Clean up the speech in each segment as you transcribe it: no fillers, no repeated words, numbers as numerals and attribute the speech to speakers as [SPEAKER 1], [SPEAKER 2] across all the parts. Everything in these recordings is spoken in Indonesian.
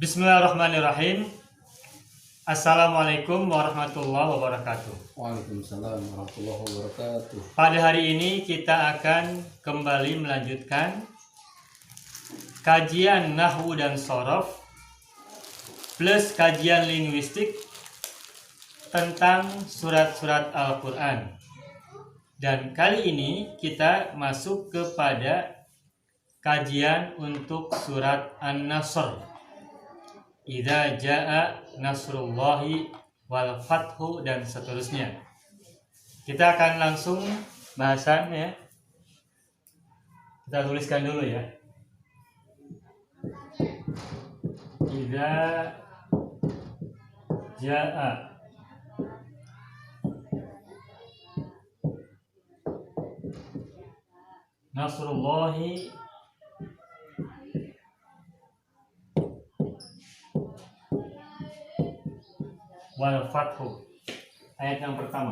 [SPEAKER 1] Bismillahirrahmanirrahim. Assalamualaikum warahmatullahi wabarakatuh.
[SPEAKER 2] Waalaikumsalam warahmatullahi wabarakatuh.
[SPEAKER 1] Pada hari ini kita akan kembali melanjutkan kajian nahwu dan shorof plus kajian linguistik tentang surat-surat Al-Quran. Dan kali ini kita masuk kepada kajian untuk surat An-Nasr. Idza jaa nasrullahi wal fathu dan seterusnya. Kita akan langsung bahasan ya. Kita tuliskan dulu ya. Idza jaa nasrullahi wal fathu. Ayat yang pertama.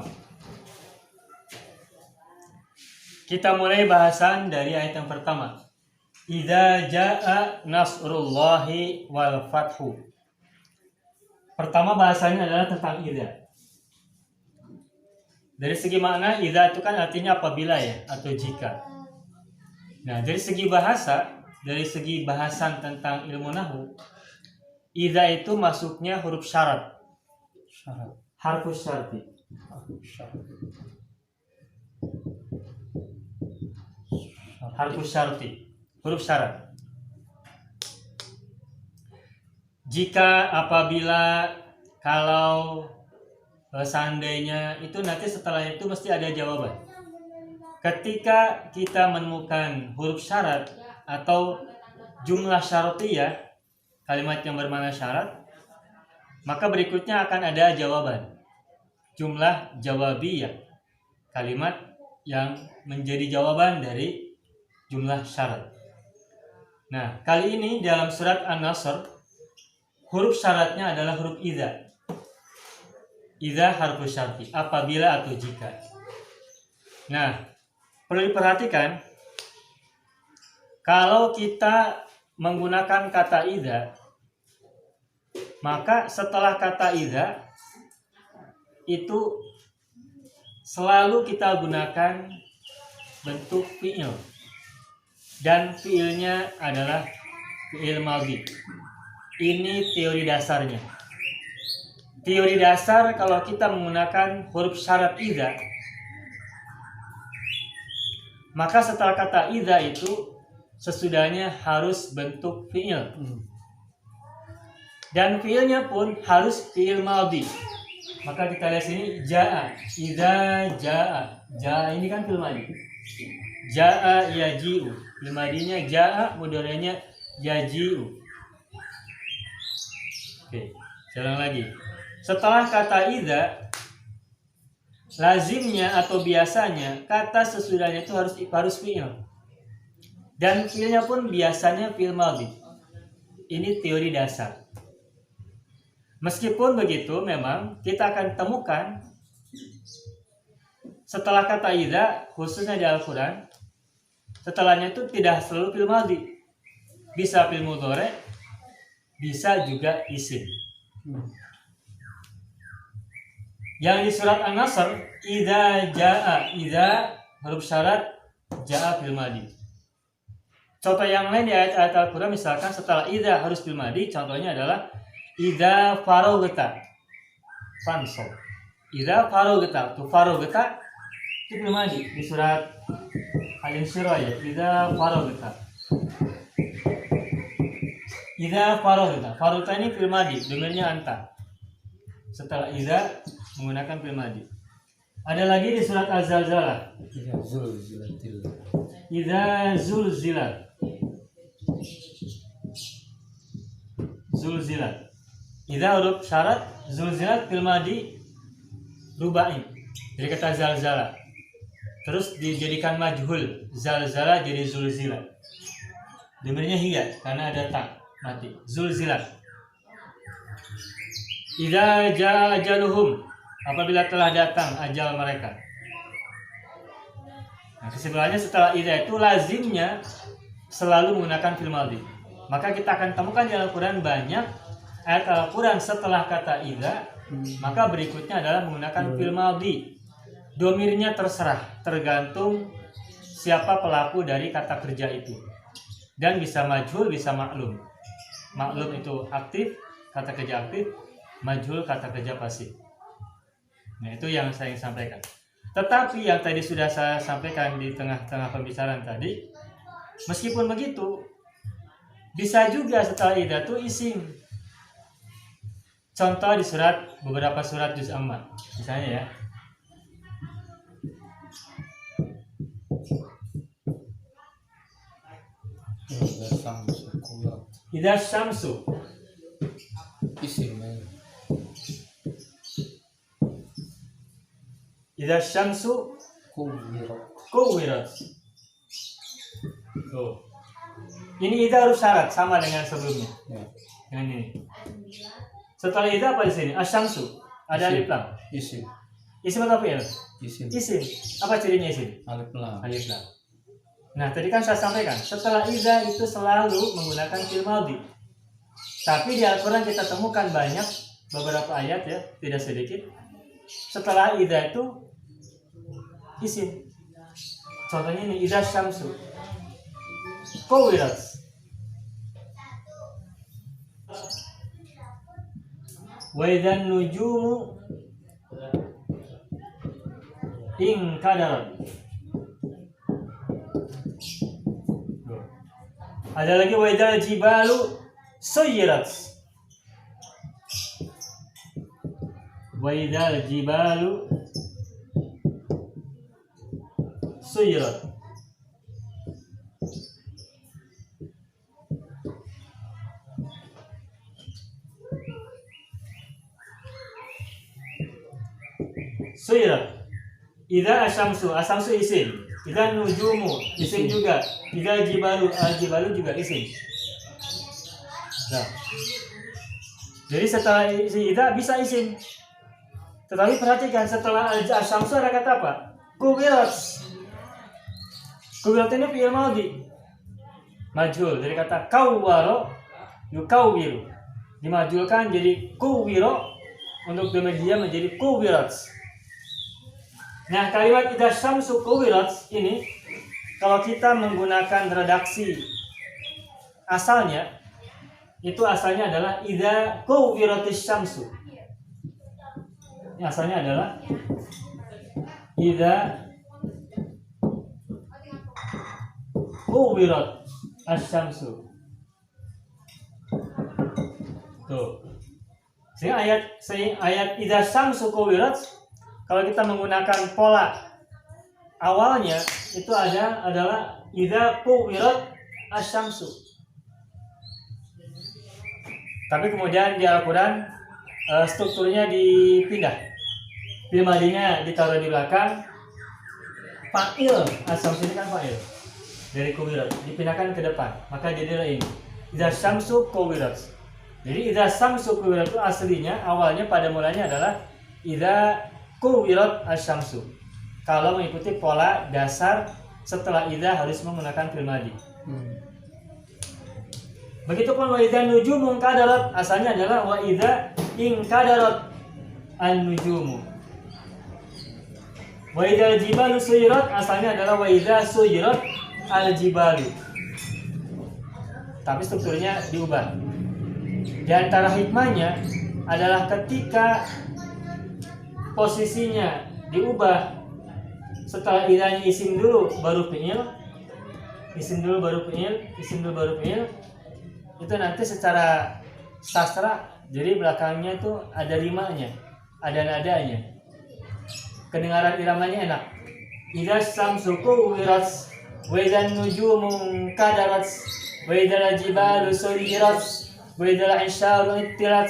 [SPEAKER 1] Kita mulai bahasan dari ayat yang pertama. Idza jaa nasrullahi wal fathu. Pertama bahasanya adalah tentang idza. Dari segi makna idza itu kan artinya apabila ya atau jika. Nah, dari segi bahasa, dari segi bahasan tentang ilmu nahwu, idza itu masuknya huruf syarat. Harfus syarti. Harfus syarti, huruf syarat. Jika, apabila, kalau, seandainya, itu nanti setelah itu mesti ada jawaban. Ketika kita menemukan huruf syarat atau jumlah syartiyah, kalimat yang bermakna syarat, maka berikutnya akan ada jawaban. Jumlah jawabiyah, kalimat yang menjadi jawaban dari jumlah syarat. Nah, kali ini dalam surat An-Nasr, huruf syaratnya adalah huruf idza. Idza harfu syarti, apabila atau jika. Nah, perlu diperhatikan, kalau kita menggunakan kata idza, maka setelah kata idza itu selalu kita gunakan bentuk fi'il. Dan fi'ilnya adalah fi'il madhi. Ini teori dasarnya. Teori dasar kalau kita menggunakan huruf syarat idza, maka setelah kata idza itu sesudahnya harus bentuk fi'il. Dan fi'ilnya pun harus fi'il madhi. Maka kita lihat sini jaa, idza jaa. Jaa ini kan fi'il madhi. Jaa yaji'u. Fi'il madhinya jaa, mudhari'nya yaji'u. Oke, jalan lagi. Setelah kata idza, lazimnya atau biasanya kata sesudahnya itu harus fi'il. Dan fi'ilnya pun biasanya fi'il madhi. Ini teori dasar. Meskipun begitu, memang kita akan temukan setelah kata idza, khususnya di Al-Quran, setelahnya itu tidak selalu fi'il madhi. Bisa fi'il mudhari', bisa juga isim. Yang di surat An-Nasr, idza jaa, idza huruf syarat, jaa fi'il madhi. Contoh yang lain di ayat-ayat Al-Quran, misalkan setelah idza harus fi'il madhi, contohnya adalah idza faragta fansab. Idza faragta, tu faragta itu fi'il madhi di surat Al-Insyirah ya. Idza faragta. Idza faragta. Faragta ini fi'il madhi, domainnya anta. Setelah idza menggunakan fi'il madhi. Ada lagi di surat Az-Zalzalah. Idza zulzilat. Zulzilat. Idza huruf syarat, zulzilat fi'il madhi rubai. Dari kata zalzala. Terus dijadikan majhul, zalzala jadi zulzilat. Domainnya hiya karena ada ta mati. Zulzilat. Idza jaa ajaluhum, apabila telah datang ajal mereka. Nah, kesimpulannya setelah idza itu lazimnya selalu menggunakan fi'il madhi. Maka kita akan temukan di Al-Quran banyak ayat Al-Quran setelah kata idza, maka berikutnya adalah menggunakan fil madhi. Domirnya terserah, tergantung siapa pelaku dari kata kerja itu. Dan bisa majhul, bisa maklum. Maklum itu aktif, kata kerja aktif. Majhul, kata kerja pasif. Nah, itu yang saya ingin sampaikan. Tetapi yang tadi sudah saya sampaikan di tengah-tengah pembicaraan tadi, meskipun begitu, bisa juga setelah idza itu isim. Contoh di beberapa surat juz amma. Misalnya ya. Idza syamsu
[SPEAKER 2] isim.
[SPEAKER 1] Idza syamsu kuwirat. Tuh. Ini idza harus syarat sama dengan sebelumnya.
[SPEAKER 2] Ya.
[SPEAKER 1] Yang ini. Setelah idza apa di sini? Asyamsu. Ada alif lam.
[SPEAKER 2] Isim.
[SPEAKER 1] Isim atau fi'il?
[SPEAKER 2] Isim.
[SPEAKER 1] Isim. Apa cirinya isim?
[SPEAKER 2] Alif lam.
[SPEAKER 1] Alif lam. Nah, tadi kan saya sampaikan, setelah idza itu selalu menggunakan fi'il madhi. Tapi di Al-Quran kita temukan banyak beberapa ayat ya, tidak sedikit. Setelah idza itu isim. Contohnya ini idza syamsu kuwirat. Wa idzan nujumu inkadarat. Ada lagi wa idzal jibalu suyirat. Wa idzal jibalu suyirat. Suyirat. Idza asyamsu isim. Idza nujumu isim juga. Idza jibalu al-jibalu juga isim. Nah. Jadi setelah idza bisa isim. Tetapi perhatikan setelah asyamsu ada kata apa? Kuwirat. Kuwirat ini fi'il madhi. Majhul dari kata kawwara yukawwiru. Dimajhulkan jadi kuwira untuk domir dia menjadi kuwirat. Nah, kalimat idza syamsu kuwirat ini kalau kita menggunakan redaksi asalnya itu asalnya adalah idza kuwiratis syamsu. Ini asalnya adalah idza kuwirat asy-syamsu. Tuh. Sehingga ayat idza syamsu kuwirat kalau kita menggunakan pola awalnya itu adalah idza kuwirat asy-syamsu. Tapi kemudian di Al-Quran strukturnya dipindah. Fi'il madhinya ditaruh di belakang. Fa'il asy-syamsu ini kan fa'il dari kuwirat dipindahkan ke depan. Maka jadilah ini idza syamsu kuwirat. Jadi idza syamsu kuwirat itu aslinya awalnya pada mulanya adalah idza kuwirat asy-syamsu. Kalau mengikuti pola dasar setelah idza harus menggunakan fi'il madhi. Begitupun wa idza nujumu kadarat asalnya adalah wa idza inkadarat an-nujumu. Wa idza jibalu suyirat asalnya adalah wa idza suyirat al-jibalu. Tapi strukturnya diubah. Di antara hikmahnya adalah ketika posisinya diubah setelah idanya isim dulu baru fi'il, isim dulu baru fi'il, isim dulu baru fi'il. Itu nanti secara sastra jadi belakangnya itu ada rimanya, ada nadanya, kedengaran iramanya enak. Idza syamsu kuwirat wa idzan nujumu kadarat wa idzal jibalu suyirat wa idzal isyaru ittirat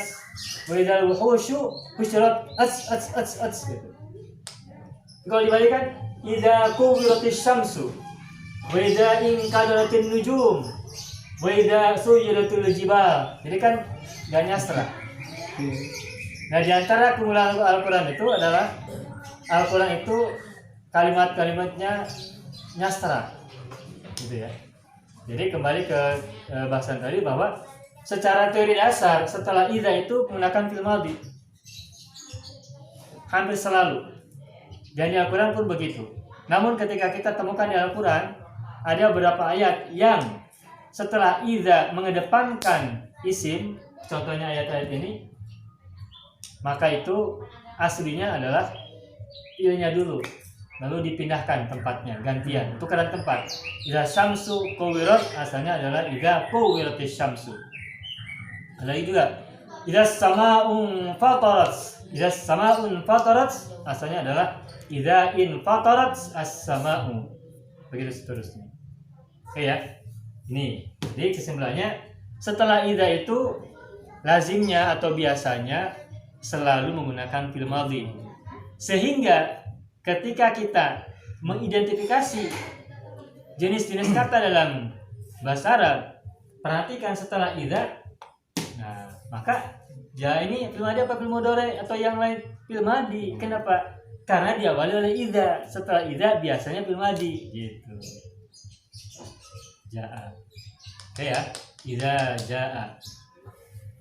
[SPEAKER 1] wa idzal wuhushu husyirat ats gitu. Kalau dibalikan idza kuwiratis syamsu wa idza inkadaratin nujum wa idza suyiratul jibal. Jadi kan gak nyastra. Nah, di antara keunggulan Al-Quran itu adalah Al-Quran itu kalimat-kalimatnya nyastra gitu ya. Jadi kembali ke bahasan tadi bahwa secara teori dasar setelah idza itu menggunakan fi'il madhi. Hampir selalu. Dan di Al-Quran pun begitu. Namun ketika kita temukan di Al-Quran ada beberapa ayat yang setelah idza mengedepankan isim, contohnya ayat-ayat ini, maka itu aslinya adalah ilnya dulu, lalu dipindahkan tempatnya, gantian, tukaran tempat. Idza syamsu kuwirat asalnya adalah idza kuwiratis syamsu. Ada lagi juga idza sama'un fatarat. Idza sama'un fatarat asalnya adalah idza in fatarat as-sama'u. Begitu seterusnya. Oke ya. Ini. Jadi kesimpulannya setelah idza itu lazimnya atau biasanya selalu menggunakan fi'il madhi. Sehingga ketika kita mengidentifikasi jenis-jenis kata dalam bahasa Arab, perhatikan setelah idza. Nah, maka ya ini fi'il madhi apa fi'il mudhari atau yang lain fi'il madhi. Kenapa? Karena diawali oleh idza. Setelah idza biasanya fi'il madhi gitu. Jaa. Oke ya, idza jaa.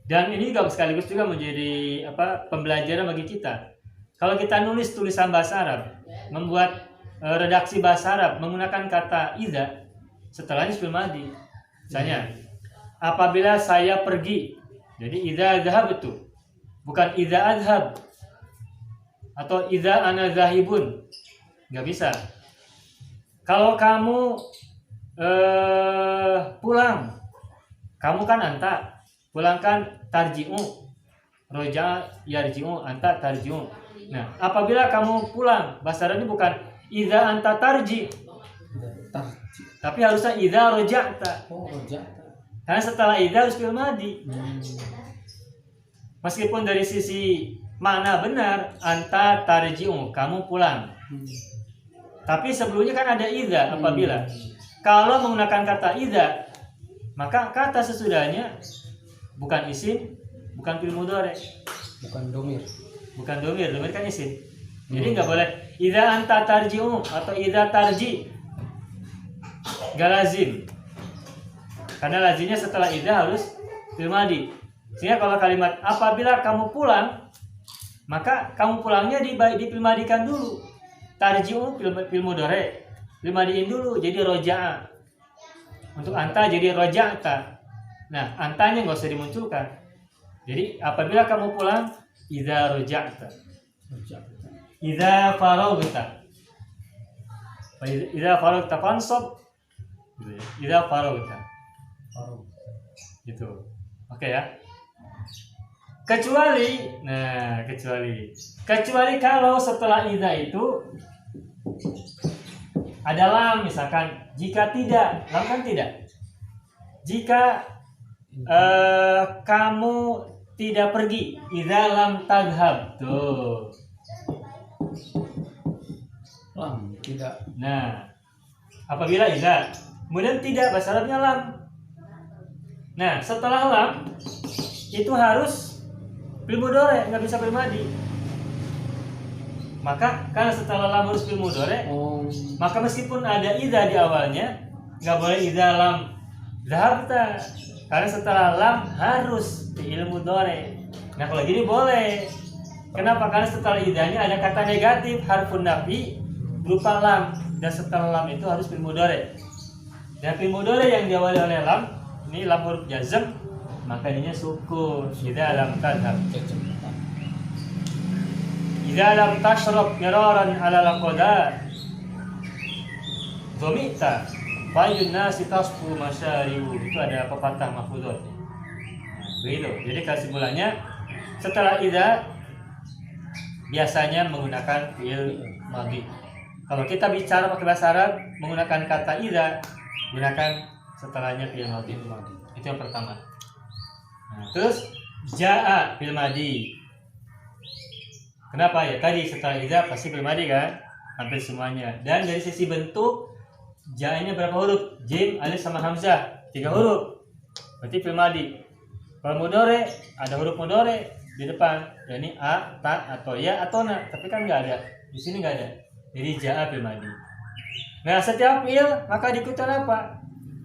[SPEAKER 1] Dan ini juga sekaligus juga menjadi pembelajaran bagi kita. Kalau kita nulis tulisan bahasa Arab, membuat redaksi bahasa Arab menggunakan kata idza, setelahnya fi'il madhi. Misalnya, apabila saya pergi, jadi idza dhahabtu, bukan idza adhab atau idza ana dhahibun. Nggak bisa. Kalau kamu pulang, kamu kan anta, pulang kan tarji'u, roja yarji'u, anta tarji'u. Nah, apabila kamu pulang, bahasa Arab ini bukan idza anta tarji, tapi harusnya idza roja'ta.
[SPEAKER 2] Oh, roja'ta.
[SPEAKER 1] Karena setelah idza harus fi'il madhi. Meskipun dari sisi makna benar, anta tarji'u, kamu pulang. Tapi sebelumnya kan ada idza apabila. Kalau menggunakan kata idza, maka kata sesudahnya bukan isim, bukan fi'il mudhari,
[SPEAKER 2] Bukan domir.
[SPEAKER 1] bukan domir kan isim. Jadi nggak boleh idza anta tarji'u atau idza tarji. Nggak lazim. Karena lazimnya setelah idza harus fi'il madhi. Sehingga kalau kalimat apabila kamu pulang, maka kamu pulangnya fi'il madhikan dulu. Tarji'u fi'il mudhari, fi'il madhiin dulu jadi roja'a. Untuk anta jadi roja'ta. Nah, antanya nggak usah dimunculkan. Jadi apabila kamu pulang, idza roja'ta.
[SPEAKER 2] Roja'ta.
[SPEAKER 1] Idza faraghta. Idza faraghta fansab. Idza faraghta.
[SPEAKER 2] Faruq.
[SPEAKER 1] Gitu. Oke ya. Kecuali kalau setelah idza itu ada lam misalkan. Jika tidak, lam kan tidak. Jika kamu tidak pergi, idza lam tadhhab. Tuh.
[SPEAKER 2] Lam tidak.
[SPEAKER 1] Nah, apabila idza, kemudian tidak, bahasa Arabnya lam. Nah, setelah lam itu harus fi'il mudhari, nggak bisa fi'il madhi. Maka karena setelah lam harus fi'il mudhari, maka meskipun ada idza di awalnya, nggak boleh idza lam dhahabta. Karena setelah lam harus fi'il mudhari. Nah, kalau gini boleh. Kenapa? Karena setelah idzanya ada kata negatif harfun nafi berupa lam, dan setelah lam itu harus fi'il mudhari. Dan fi'il mudhari yang diawali oleh lam, ini lam huruf jazm, maka ininya sukun. Idza lam tadhhab. Idza lam tashrab miraran 'ala al-qada dhamita fa'yun nasi tasfu masyaribu. Itu ada pepatah mahfuzat. Begitu. Jadi kesimpulannya setelah idza biasanya menggunakan fi'il madhi. Kalau kita bicara pakai bahasa Arab menggunakan kata idza, gunakan setelahnya fi'il madhi. Itu yang pertama. Nah, terus jaa fi'il madhi. Kenapa ya? Tadi setelah idza pasti fi'il madhi kan? Hampir semuanya. Dan dari sisi bentuk ja-nya berapa huruf? Jim, alif sama hamzah. 3 huruf. Berarti fi'il madhi. Kalau mudhari ada huruf mudhari di depan. Yani a, ta atau ya atau na. Tapi kan enggak ada. Di sini enggak ada. Jadi jaa fi'il madhi. Nah, setiap fi'il maka diikuti apa?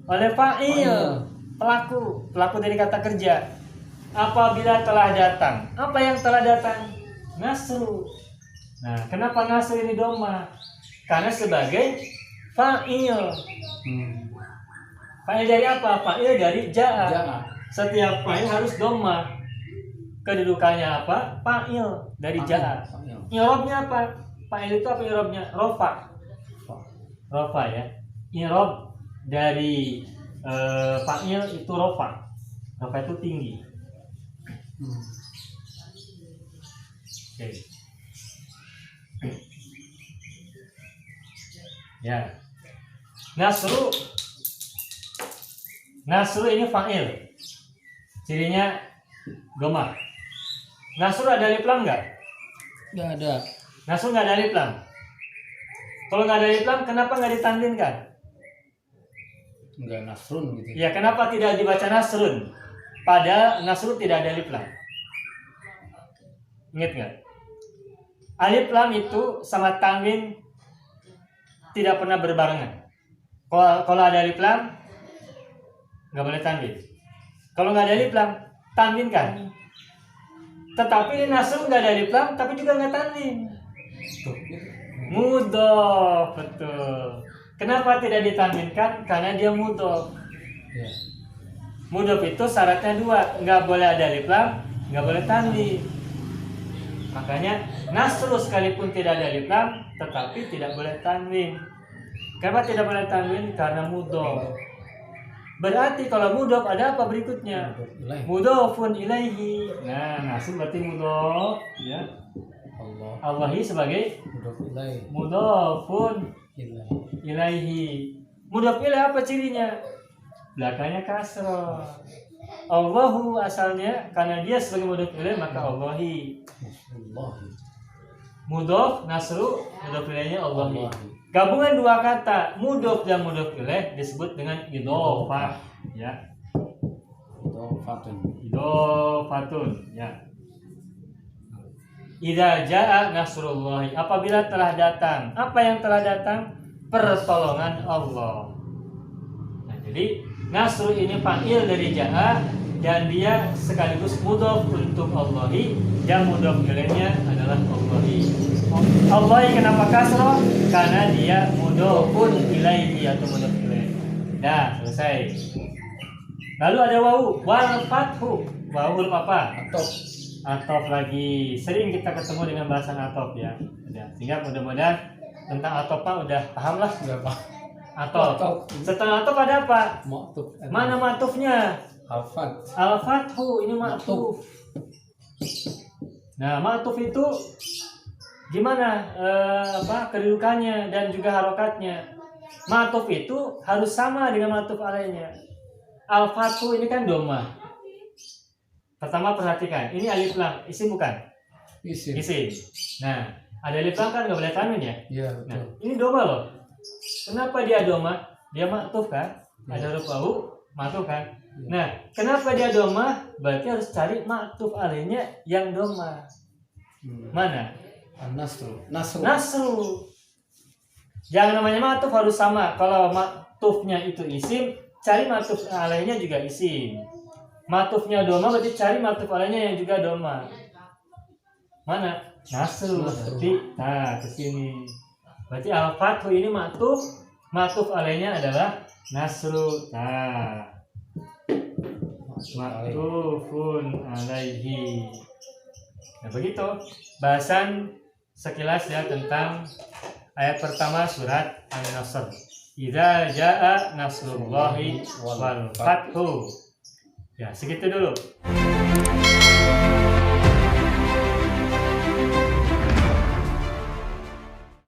[SPEAKER 1] Oleh fa'il. pelaku dari kata kerja. Apabila telah datang. Apa yang telah datang? Nasru. Nah, kenapa nasru ini doma? Karena sebagai fa'il. Fa'il dari apa? Fa'il dari ja'a.
[SPEAKER 2] Ja'a.
[SPEAKER 1] Setiap fa'il harus doma. Kedudukannya apa? Fa'il dari ja'a. I'rabnya apa? Fa'il itu apa i'rabnya? Rofa. Rofa ya. I'rab dari fa'il itu rofa. Rofa itu tinggi. Oke. Ya. Nasru ini fa'il. Cirinya doma. Nasru ada alif lam enggak?
[SPEAKER 2] Nggak ada.
[SPEAKER 1] Nasru enggak ada alif lam. Kalau enggak ada alif lam, kenapa enggak ditanwinkan?
[SPEAKER 2] Nggak nasrun gitu.
[SPEAKER 1] Ya, kenapa tidak dibaca nasrun? Pada nasru tidak ada alif lam. Ingat nggak? Alif lam itu sama tanwin tidak pernah berbarengan. Kalau ada alif lam, nggak boleh tanwin. Kalau nggak ada alif lam, tanwin kan? Tetapi ini nasru nggak ada alif lam, tapi juga nggak tanwin. Mudhof, betul. Kenapa tidak ditanwinkan? Karena dia mudhof.
[SPEAKER 2] Ya.
[SPEAKER 1] Mudhof itu syaratnya dua, nggak boleh ada alif lam, nggak boleh tanwin. Makanya nasru sekalipun tidak ada alif lam, tetapi tidak boleh tanwin. Kenapa tidak boleh tanwin? Karena mudhof. Berarti kalau mudhof ada apa berikutnya? Mudhofun ilaihi. Nah, nasru berarti mudhof, ya. Allahi sebagai mudhofun ilaihi. Mudhof ilaih apa cirinya? Belakangnya kasroh. Allahu asalnya karena dia sebagai mudhof ilaih maka Allahi. Mudhof nasru mudhof ilaihnya Allahi. Gabungan dua kata mudhof dan mudhof ilaih disebut dengan idhofah, ya. Idhofatun, ya. Idza jaa nasrullahi, apabila telah datang. Apa yang telah datang? Pertolongan Allah. Nah, jadi nasru ini fa'il dari jaa dan dia sekaligus mudhof untuk Allahi dan mudhof ilaihnya adalah Allahi. Allahi kenapa kasroh? Karena dia mudhofun ilaihi atau mudhof ilaih. Dah, selesai. Lalu ada wawu, wal fathu. Wawu apa? Atof lagi. Sering kita ketemu dengan bahasan atof, ya. Sehingga mudah-mudahan tentang atofnya udah paham lah. Atof. Setelah atof ada apa? Mana matufnya? Al-fathu, ini matuf. Nah, matuf itu gimana kedudukannya dan juga harokatnya? Matuf itu harus sama dengan matuf alaihnya. Al-fathu ini kan doma. Pertama perhatikan, ini alif lam, isim bukan? Isim. Nah, ada alif lam kan nggak boleh tanwin ya?
[SPEAKER 2] Iya.
[SPEAKER 1] Nah, ini doma loh. Kenapa dia doma? Dia maktuf kan? Ada huruf wawu, maktuf kan? Nah, kenapa dia doma? Berarti harus cari maktuf alaihnya yang doma. Mana? Nasru. Yang namanya maktuf harus sama. Kalau maktufnya itu isim, cari maktuf alaihnya juga isim. Matufnya doma berarti cari matuf alaihnya yang juga doma. Mana? Nasru. Berarti ke sini. Berarti al-fathu ini matuf alaihnya adalah nasru. Matufun alaihi. Nah, begitu bahasan sekilas ya tentang ayat pertama surat An-Nasr. Idza jaa nasrullahi wal fathu. Ya, segitu dulu.